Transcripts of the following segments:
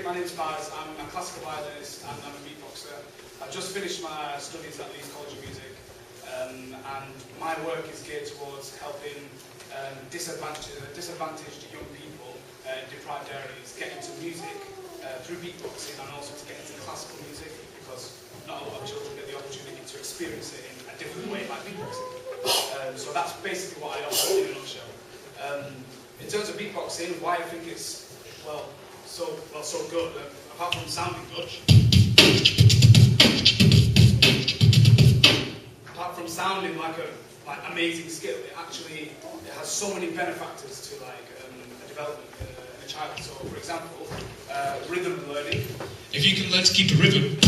My name's Baz. I'm a classical violinist and I'm a beatboxer. I've just finished my studies at Leeds College of Music, and my work is geared towards helping disadvantaged young people in deprived areas get into music through beatboxing, and also to get into classical music, because not a lot of children get the opportunity to experience it in a different way like beatboxing. So that's basically what I offer in a nutshell. In terms of beatboxing, why I think it's so good, apart from sounding good, apart from sounding like amazing skill, it has so many benefactors to a development in a child. So, for example, rhythm learning. If you can learn to keep a rhythm.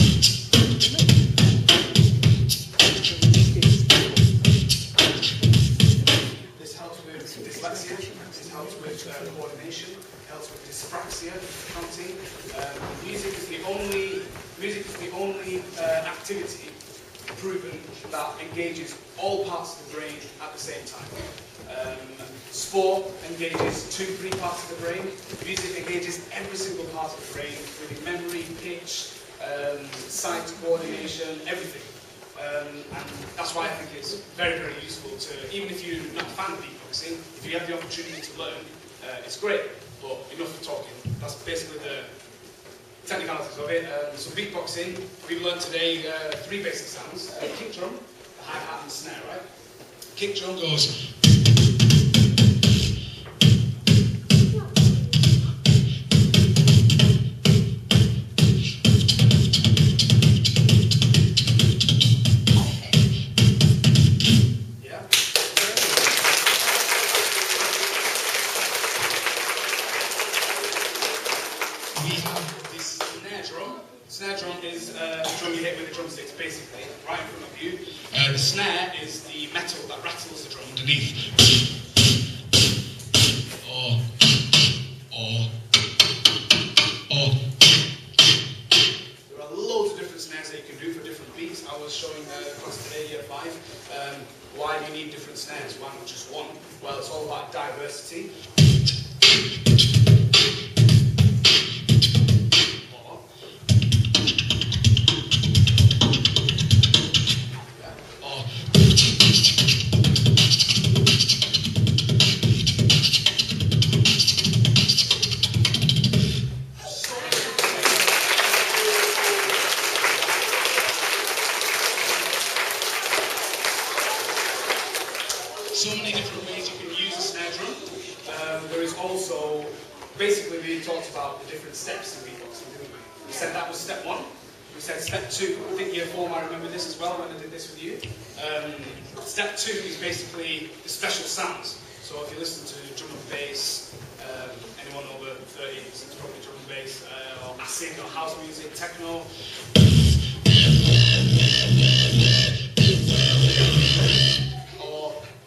This helps with dyslexia. This helps with coordination. Helps with dyspraxia, counting. Music is the only activity proven that engages all parts of the brain at the same time. Sport engages 2-3 parts of the brain. Music engages every single part of the brain, including memory, pitch, sight coordination, everything. And that's why I think it's very, very useful to, even if you're not a fan of beatboxing, if you have the opportunity to learn, it's great. But enough of talking. That's basically the technicalities of it. So beatboxing, we've learned today 3 basic sounds. Kick drum, the hi-hat and snare, right? Kick drum goes. Snare drum is the drum you hit with the drumsticks, basically, right in front of you. The snare is the metal that rattles the drum Underneath. Or. There are loads of different snares that you can do for different beats. I was showing the class today, year 5, why do you need different snares? Why not just one? Well, it's all about diversity. So many different ways you can use a snare drum. There is also, basically we talked about the different steps in beatboxing, didn't we? We said that was step 1. We said step 2, I think year 4 might remember this as well when I did this with you. Step 2 is basically the special sounds. So if you listen to drum and bass, anyone over 30 listens to probably drum and bass, or acid or house music, techno.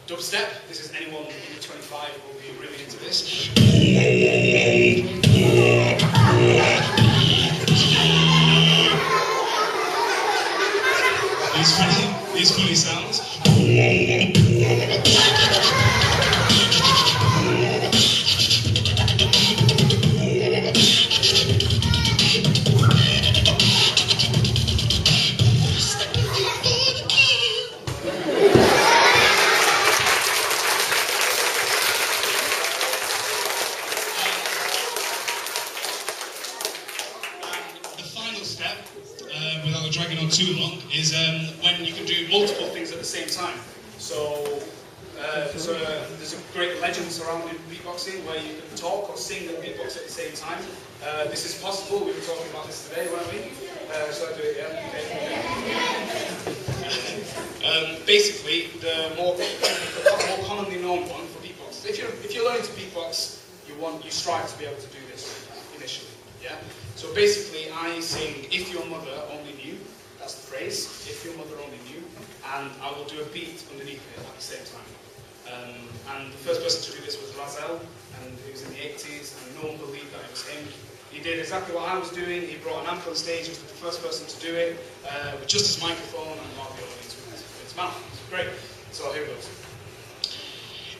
Dubstep, this is anyone under 25 who will be really into this. These funny sounds. Without dragging on too long, is when you can do multiple things at the same time. So there's a great legend surrounding beatboxing where you can talk or sing and beatbox at the same time. This is possible. We were talking about this today, weren't we? Shall I do it again? Okay. Basically, the more commonly known one for beatbox. If you're learning to beatbox, you strive to be able to do this initially. Yeah. So basically, I sing "If Your Mother Only Knew." That's the phrase. If your mother only knew, and I will do a beat underneath it at the same time. And the first person to do this was Razel, and he was in the 80s, and no one believed that it was him. He did exactly what I was doing. He brought an amp on stage. He was the first person to do it with just his microphone and while the audience with his mouth. It was great. So here it goes.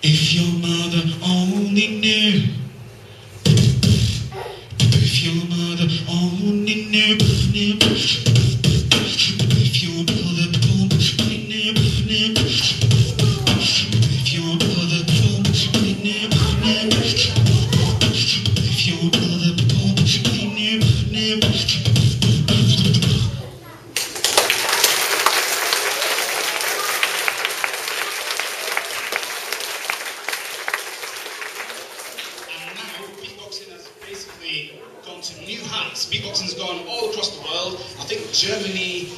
If your mother only knew If your mother only knew, if your brother only knew, if your brother only knew, if your brother only knew. And now beatboxing has basically gone to new heights. Beatboxing's gone all across the world. I think Germany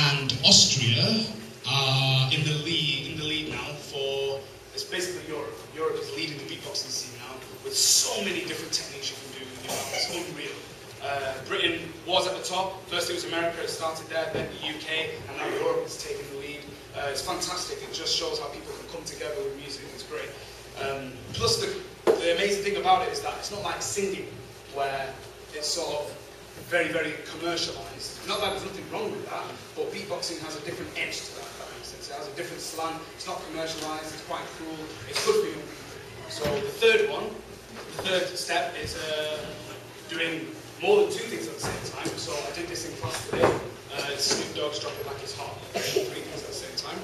and Austria are in the lead now for. It's basically Europe. Europe is leading the beatboxing scene now with so many different techniques you can do. You know, it's unreal. Britain was at the top. First it was America, it started there, then the UK, and now Europe is taking the lead. It's fantastic. It just shows how people can come together with music. It's great. Plus the amazing thing about it is that it's not like singing, where it's sort of very, very commercialised. Not that there's nothing wrong with that, but beatboxing has a different edge to that, if that makes sense. It has a different slang. It's not commercialised. It's quite cool. It's good for young people. So the third step is doing more than two things at the same time. So I did this in class today. Snoop Dogg's Drop It Like It's Hot. 3 things at the same time.